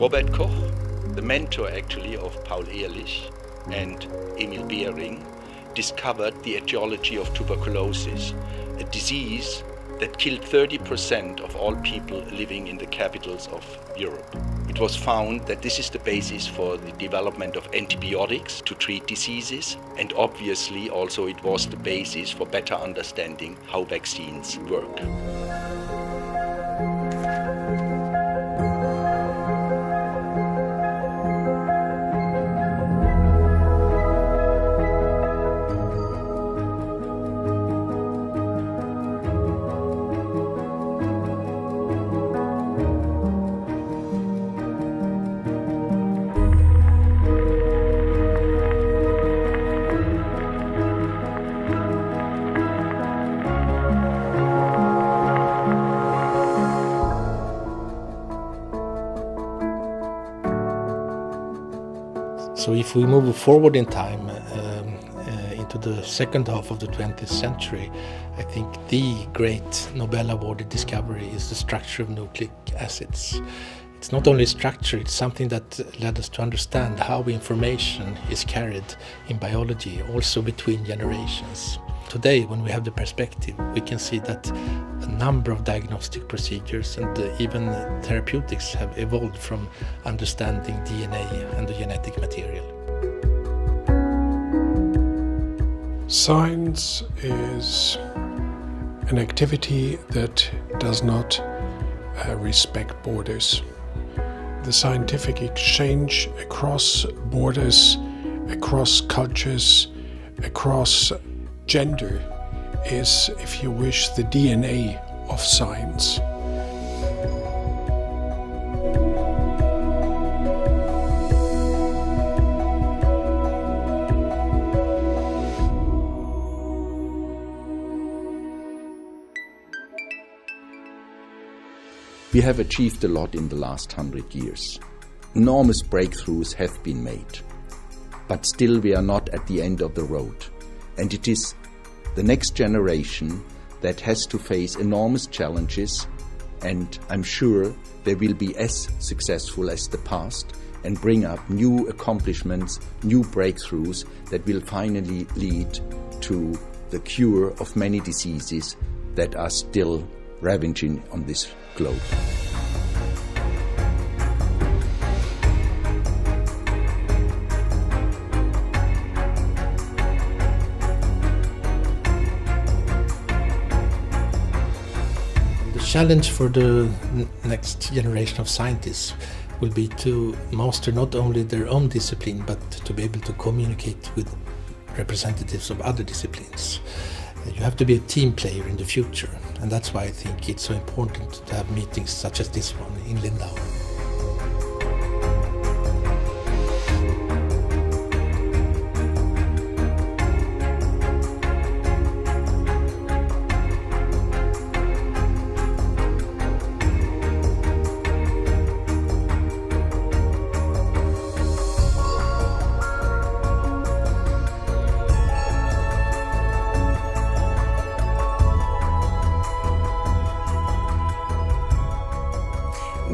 Robert Koch, the mentor actually of Paul Ehrlich and Emil Behring, discovered the etiology of tuberculosis, a disease that killed 30% of all people living in the capitals of Europe. It was found that this is the basis for the development of antibiotics to treat diseases, and obviously also it was the basis for better understanding how vaccines work. So if we move forward in time into the second half of the 20th century, I think the great Nobel awarded discovery is the structure of nucleic acids. It's not only structure, it's something that led us to understand how information is carried in biology, also between generations. Today, when we have the perspective, we can see that a number of diagnostic procedures and even therapeutics have evolved from understanding DNA and the genetic material. Science is an activity that does not respect borders. The scientific exchange across borders, across cultures, across gender is, if you wish, the DNA of science. We have achieved a lot in the last 100 years. Enormous breakthroughs have been made. But still we are not at the end of the road. And it is the next generation that has to face enormous challenges, and I'm sure they will be as successful as the past and bring up new accomplishments, new breakthroughs that will finally lead to the cure of many diseases that are still ravaging on this globe. The challenge for the next generation of scientists will be to master not only their own discipline, but to be able to communicate with representatives of other disciplines. You have to be a team player in the future, and that's why I think it's so important to have meetings such as this one in Lindau.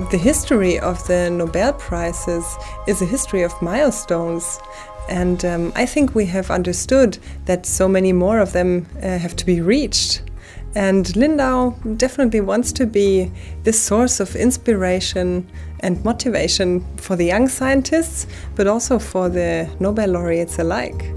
The history of the Nobel Prizes is a history of milestones, and I think we have understood that so many more of them have to be reached. And Lindau definitely wants to be this source of inspiration and motivation for the young scientists, but also for the Nobel Laureates alike.